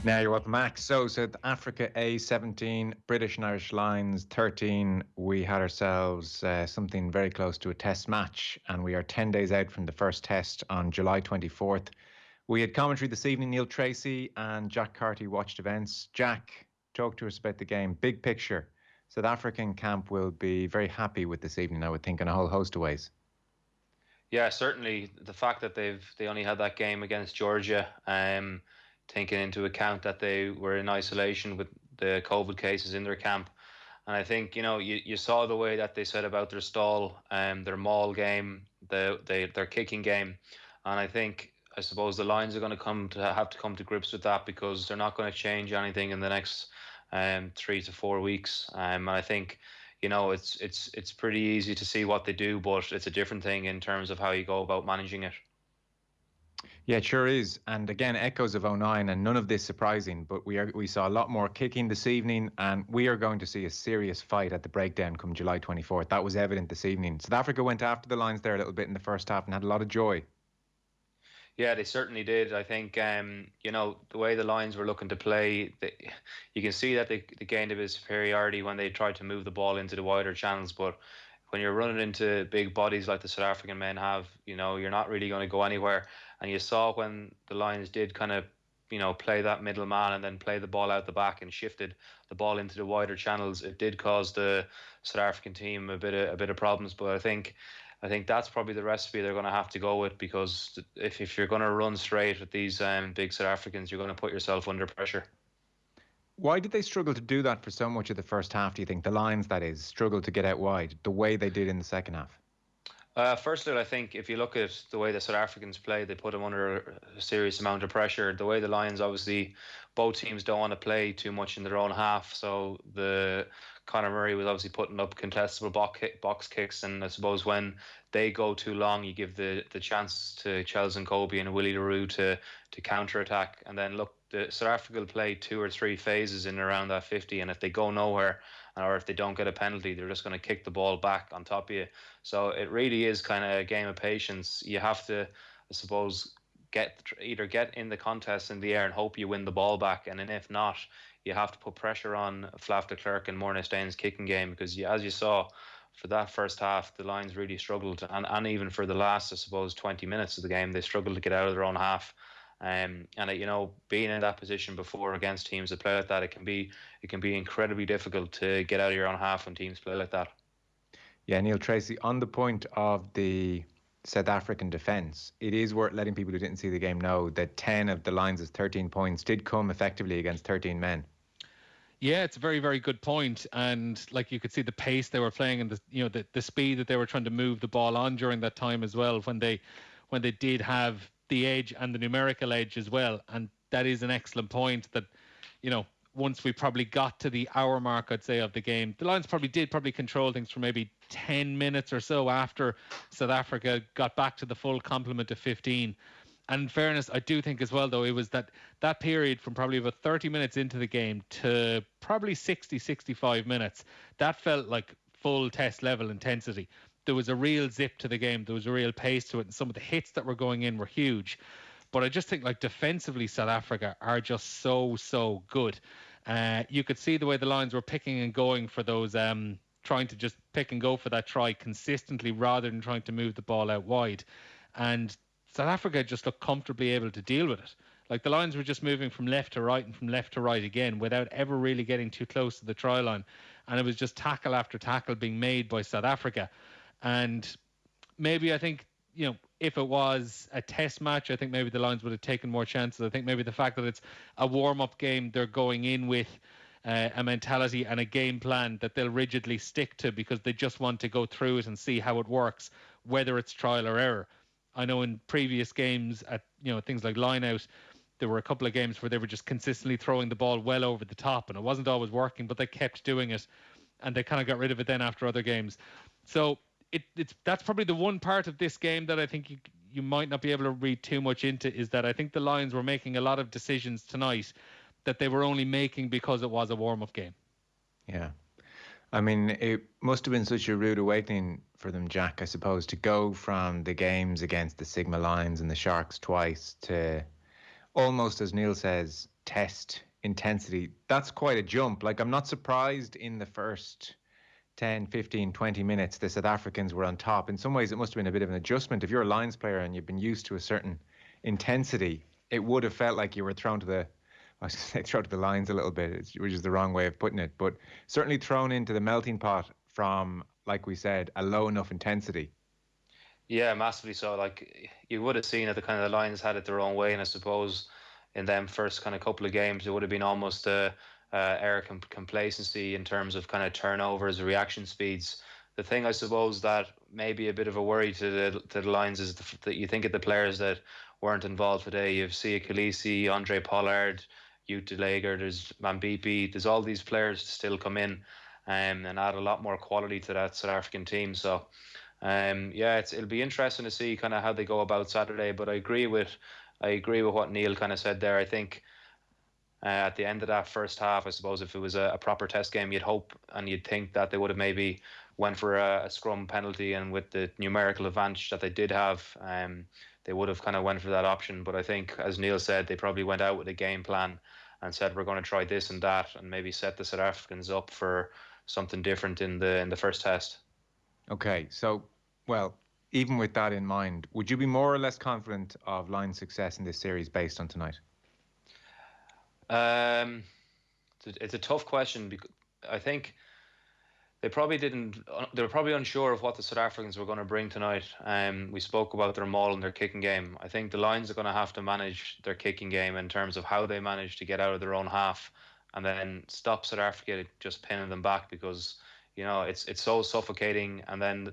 Now you're welcome, Max. So South Africa A 17, British and Irish Lions 13. We had ourselves something very close to a test match, and we are 10 days out from the first test on July 24th. We had commentary this evening. Neil Treacy and Jack Carty watched events. Jack, talk to us about the game. Big picture. South African camp will be very happy with this evening, I would think, in a whole host of ways. Yeah, certainly the fact that they only had that game against Georgia, taking into account that they were in isolation with the COVID cases in their camp. And I think, you saw the way that they set about their stall, their maul game, their kicking game. And I suppose the Lions are going to have to come to grips with that, because they're not going to change anything in the next 3 to 4 weeks. And I think, it's pretty easy to see what they do, but it's a different thing in terms of how you go about managing it. Yeah, it sure is. And again, echoes of '09, and none of this surprising, but we saw a lot more kicking this evening, and we are going to see a serious fight at the breakdown come July 24th. That was evident this evening. South Africa went after the Lions there a little bit in the first half and had a lot of joy. Yeah, they certainly did. I think, the way the Lions were looking to play, you can see that they gained a bit of superiority when they tried to move the ball into the wider channels. But when you're running into big bodies like the South African men have, you're not really going to go anywhere. And you saw when the Lions did kind of, play that middle man and then play the ball out the back and shifted the ball into the wider channels, it did cause the South African team a bit of problems. But I think that's probably the recipe they're going to have to go with, because if you're going to run straight with these big South Africans, you're going to put yourself under pressure. Why did they struggle to do that for so much of the first half, do you think? The Lions, that is, struggled to get out wide the way they did in the second half? Firstly, I think if you look at the way the South Africans play, they put them under a serious amount of pressure. The way the Lions, obviously, both teams don't want to play too much in their own half. So the Conor Murray was obviously putting up contestable box kicks, and I suppose when they go too long, you give the chance to Chels and Kobe and Willie LaRue to counter attack. And then look, the South Africa will play 2 or 3 phases in around that 50, and if they go nowhere, or if they don't get a penalty, they're just going to kick the ball back on top of you. So it really is kind of a game of patience. You have to, I suppose, either get in the contest in the air and hope you win the ball back, and then if not, you have to put pressure on Flaf de Klerk and Morné Stein's kicking game, because as you saw for that first half, the Lions really struggled, and even for the last, I suppose, 20 minutes of the game, they struggled to get out of their own half. And being in that position before against teams that play like that, it can be incredibly difficult to get out of your own half when teams play like that. Yeah, Neil Treacy, on the point of the South African defence, it is worth letting people who didn't see the game know that 10 of the Lions' 13 points did come effectively against 13 men. Yeah, it's a very, very good point. And like, you could see the pace they were playing, and the speed that they were trying to move the ball on during that time as well, when they did have the edge and the numerical edge as well. And that is an excellent point, that once we probably got to the hour mark, I'd say, of the game, the Lions probably control things for maybe 10 minutes or so after South Africa got back to the full complement of 15. And in fairness, I do think as well, though, it was that period from probably about 30 minutes into the game to probably 65 minutes, that felt like full test level intensity. There was a real zip to the game. There was a real pace to it. And some of the hits that were going in were huge. But I just think, like, defensively, South Africa are just so good. You could see the way the Lions were picking and going for those, trying to just pick and go for that try consistently rather than trying to move the ball out wide. And South Africa just looked comfortably able to deal with it. Like, the Lions were just moving from left to right and from left to right again without ever really getting too close to the try line. And it was just tackle after tackle being made by South Africa. And maybe, I think, if it was a test match, I think maybe the Lions would have taken more chances. I think maybe the fact that it's a warm-up game, they're going in with a mentality and a game plan that they'll rigidly stick to, because they just want to go through it and see how it works, whether it's trial or error. I know in previous games at things like line-out, there were a couple of games where they were just consistently throwing the ball well over the top, and it wasn't always working, but they kept doing it, and they kind of got rid of it then after other games. So that's probably the one part of this game that I think you might not be able to read too much into, is that I think the Lions were making a lot of decisions tonight that they were only making because it was a warm-up game. Yeah. I mean, it must have been such a rude awakening for them, Jack, I suppose, to go from the games against the Sigma Lions and the Sharks twice to almost as Neil says, test intensity. That's quite a jump. Like, I'm not surprised in the first 10, 15, 20 minutes, the South Africans were on top. In some ways, it must have been a bit of an adjustment. If you're a Lions player and you've been used to a certain intensity, it would have felt like you were thrown to the, I was going to say thrown to the lines a little bit, which is the wrong way of putting it, but certainly thrown into the melting pot from, like we said, a low enough intensity. Yeah, massively so. Like you would have seen that the kind of the Lions had it their own way, and I suppose in them first kind of couple of games, it would have been almost a air complacency in terms of kind of turnovers, reaction speeds. The thing I suppose that may be a bit of a worry to the Lions is that you think of the players that weren't involved today. You see Khaleesi, Andre Pollard, Ute Lager, there's Mambipi, there's all these players to still come in and add a lot more quality to that South African team. So yeah, it'll be interesting to see kind of how they go about Saturday. But I agree with what Neil kind of said there. I think at the end of that first half, I suppose if it was a proper test game, you'd hope and you'd think that they would have maybe went for a scrum penalty, and with the numerical advantage that they did have, they would have kind of went for that option. But I think, as Neil said, they probably went out with a game plan and said we're going to try this and that, and maybe set the South Africans up for something different in the first test. Okay, so, well, even with that in mind, would you be more or less confident of Lions' success in this series based on tonight? It's a tough question because I think they probably didn't. They were probably unsure of what the South Africans were going to bring tonight. We spoke about their maul and their kicking game. I think the Lions are going to have to manage their kicking game in terms of how they manage to get out of their own half and then stop South Africa just pinning them back, because it's so suffocating. And then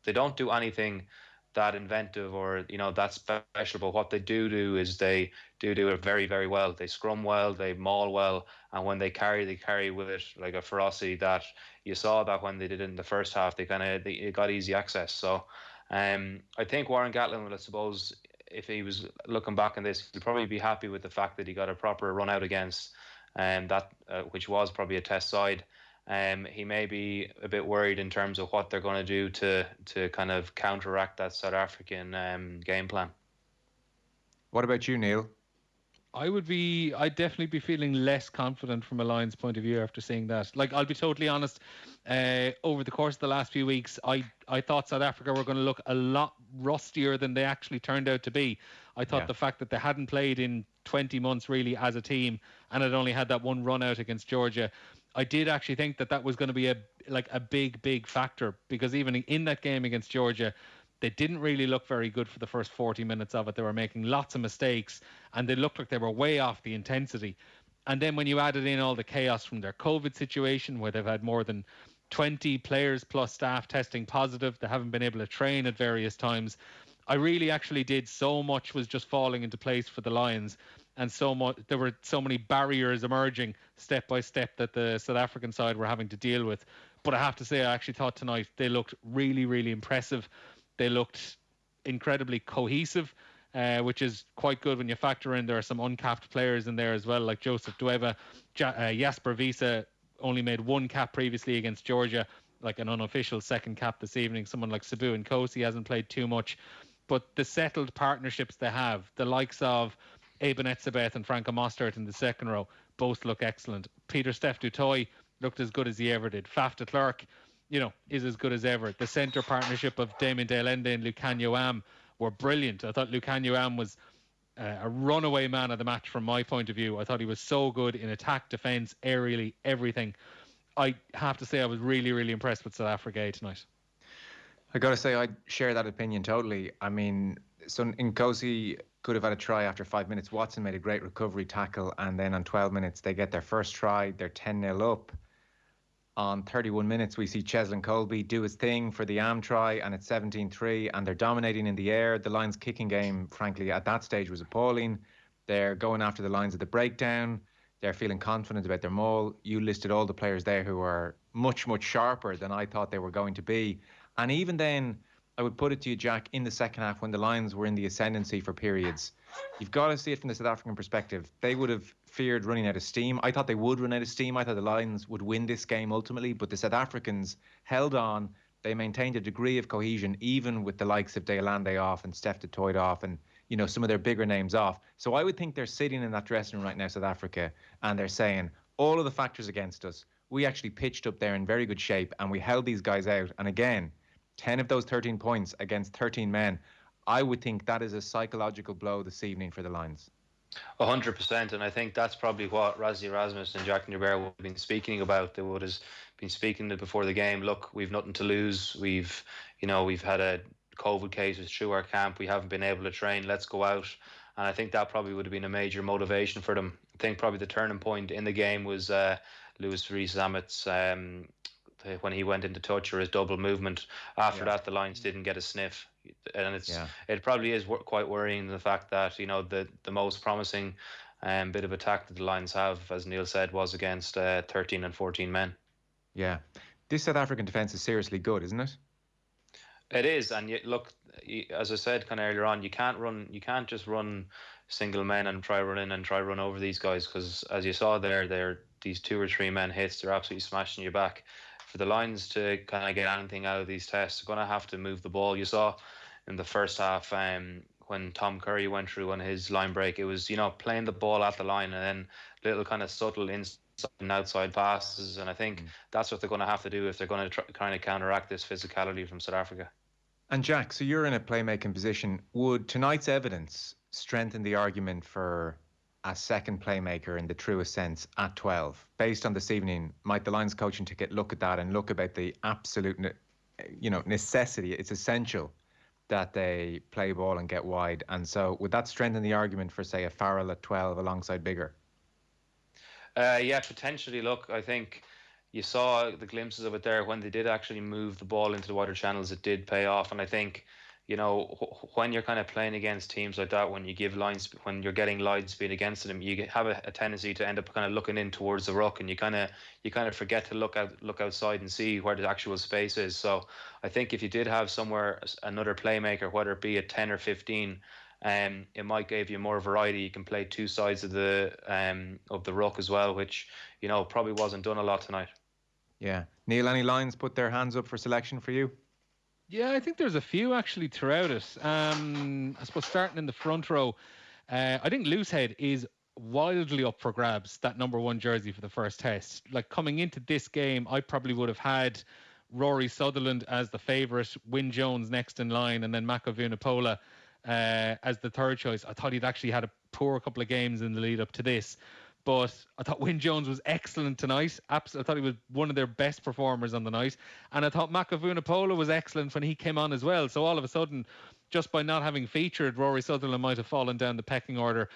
they don't do anything that inventive or that special, but what they do is they do it very, very well. They scrum well, they maul well, and when they carry with it like a ferocity that you saw that when they did it in the first half, they got easy access. So I think Warren Gatland will, I suppose, if he was looking back on this, he'd probably be happy with the fact that he got a proper run out against that which was probably a test side. He may be a bit worried in terms of what they're going to do to kind of counteract that South African game plan. What about you, Neil? I'd definitely be feeling less confident from a Lions point of view after seeing that. Like, I'll be totally honest, over the course of the last few weeks, I thought South Africa were going to look a lot rustier than they actually turned out to be. I thought the fact that they hadn't played in 20 months really as a team and had only had that one run out against Georgia, I did actually think that was going to be a big factor, because even in that game against Georgia, they didn't really look very good for the first 40 minutes of it. They were making lots of mistakes and they looked like they were way off the intensity. And then when you added in all the chaos from their COVID situation, where they've had more than 20 players plus staff testing positive, they haven't been able to train at various times. I really actually did, so much was just falling into place for the Lions. And there were so many barriers emerging step by step that the South African side were having to deal with. But I have to say, I actually thought tonight they looked really, really impressive. They looked incredibly cohesive, which is quite good when you factor in there are some uncapped players in there as well, like Joseph Dweva. Jasper Wiese only made one cap previously against Georgia, like an unofficial second cap this evening. Someone like Sabu and Nkosi hasn't played too much. But the settled partnerships they have, the likes of Eben Etzebeth and Franco Mostert in the second row, both look excellent. Pieter-Steph du Toit looked as good as he ever did. Faf de Klerk, is as good as ever. The centre partnership of Damien de Allende and Lukhanyo Am were brilliant. I thought Lukhanyo Am was a runaway man of the match from my point of view. I thought he was so good in attack, defence, aerially, everything. I have to say I was really, really impressed with South Africa tonight. I got to say, I share that opinion totally. I mean, so Nkosi could have had a try after 5 minutes. Watson made a great recovery tackle, and then on 12 minutes, they get their first try. They're 10-0 up. On 31 minutes, we see Cheslin Colby do his thing for the Am try, and it's 17-3, and they're dominating in the air. The Lions' kicking game, frankly, at that stage was appalling. They're going after the lines of the breakdown. They're feeling confident about their maul. You listed all the players there who are much, much sharper than I thought they were going to be. And even then, I would put it to you, Jack, in the second half when the Lions were in the ascendancy for periods, you've got to see it from the South African perspective. They would have feared running out of steam. I thought they would run out of steam. I thought the Lions would win this game ultimately, but the South Africans held on. They maintained a degree of cohesion, even with the likes of De Allende off and Steph du Toit off. And, some of their bigger names off. So I would think they're sitting in that dressing room right now, South Africa, and they're saying all of the factors against us. We actually pitched up there in very good shape, and we held these guys out. And again, 10 of those 13 points against 13 men. I would think that is a psychological blow this evening for the Lions. 100%, and I think that's probably what Rassie Erasmus and Jack Newbear would have been speaking about. They would have been speaking before the game. Look, we've nothing to lose. We've had a COVID cases through our camp. We haven't been able to train. Let's go out. And I think that probably would have been a major motivation for them. I think probably the turning point in the game was Louis Rees-Zammit's when he went into touch, or his double movement. After that, the Lions didn't get a sniff. And it probably is quite worrying, the fact that the most promising bit of attack that the Lions have, as Neil said, was against 13 and 14 men. Yeah, this South African defence is seriously good, isn't it? It is, and look, as I said kind of earlier on, you can't just run single men and try run over these guys, because as you saw there, these 2 or 3 men hits, they're absolutely smashing you back. For the Lions to kind of get anything out of these tests, they're going to have to move the ball. You saw in the first half when Tom Curry went through on his line break, it was playing the ball at the line and then little kind of subtle inside and outside passes, and I think that's what they're going to have to do if they're going to kind of counteract this physicality from South Africa. And Jack, so you're in a playmaking position. Would tonight's evidence strengthen the argument for a second playmaker in the truest sense at 12? Based on this evening, might the Lions coaching to look at that and look about the absolute necessity, it's essential that they play ball and get wide. And so would that strengthen the argument for, say, a Farrell at 12 alongside Bigger? Yeah, potentially. Look, I think you saw the glimpses of it there when they did actually move the ball into the wider channels. It did pay off, and I think when you're kind of playing against teams like that, when you're getting line speed against them, you have a tendency to end up kind of looking in towards the ruck, and you kind of forget to look outside and see where the actual space is. So I think if you did have somewhere another playmaker, whether it be at 10 or 15, it might give you more variety. You can play 2 sides of the ruck as well, which probably wasn't done a lot tonight. Yeah, Neil, any Lions put their hands up for selection for you? Yeah, I think there's a few actually throughout it. I suppose starting in the front row, I think Loosehead is wildly up for grabs, that number 1 jersey for the first test. Like, coming into this game, I probably would have had Rory Sutherland as the favourite, Wyn Jones next in line, and then Mako Vunipola as the third choice. I thought he'd actually had a poor couple of games in the lead up to this, but I thought Wyn Jones was excellent tonight. I thought he was one of their best performers on the night. And I thought Mako Vunipola was excellent when he came on as well. So all of a sudden, just by not having featured, Rory Sutherland might have fallen down the pecking order.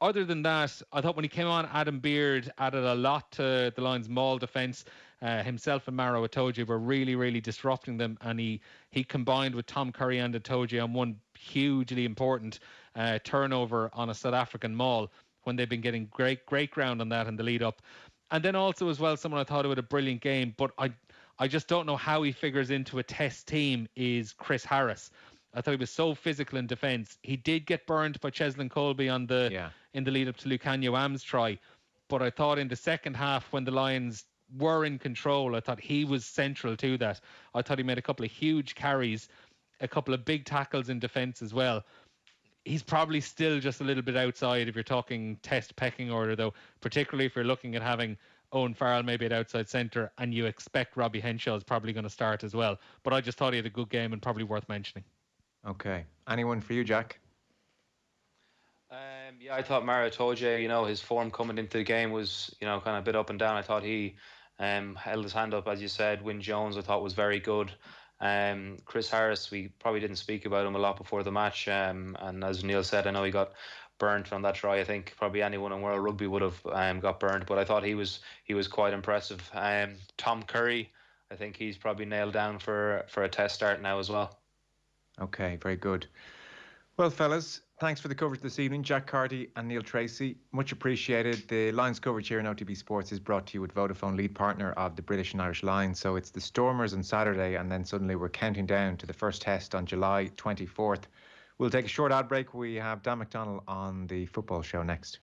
Other than that, I thought when he came on, Adam Beard added a lot to the Lions' maul defence. Himself and Maro Itoje were really, really disrupting them. And he combined with Tom Curry and Itoje on one hugely important turnover on a South African maul, when they've been getting great ground on that in the lead up. And then also as well, someone I thought had a brilliant game, but I just don't know how he figures into a test team, is Chris Harris. I thought he was so physical in defence. He did get burned by Cheslin Colby in the lead up to Lukhanyo Am's try, but I thought in the second half, when the Lions were in control, I thought he was central to that. I thought he made a couple of huge carries, a couple of big tackles in defence as well. He's probably still just a little bit outside if you're talking test pecking order, though, particularly if you're looking at having Owen Farrell maybe at outside centre, and you expect Robbie Henshaw is probably going to start as well. But I just thought he had a good game and probably worth mentioning. Okay. Anyone for you, Jack? Yeah, I thought Maro Itoje, his form coming into the game was, kind of a bit up and down. I thought he held his hand up, as you said. Wyn Jones, I thought, was very good. Chris Harris, we probably didn't speak about him a lot before the match, and as Neil said, I know he got burnt on that try. I think probably anyone in World Rugby would have got burnt, but I thought he was quite impressive. Tom Curry, I think he's probably nailed down for a test start now as well. Okay, very good. Well, fellas, thanks for the coverage this evening, Jack Carty and Neil Treacy. Much appreciated. The Lions coverage here in OTB Sports is brought to you with Vodafone, lead partner of the British and Irish Lions. So it's the Stormers on Saturday, and then suddenly we're counting down to the first test on July 24th. We'll take a short ad break. We have Dan McDonnell on the football show next.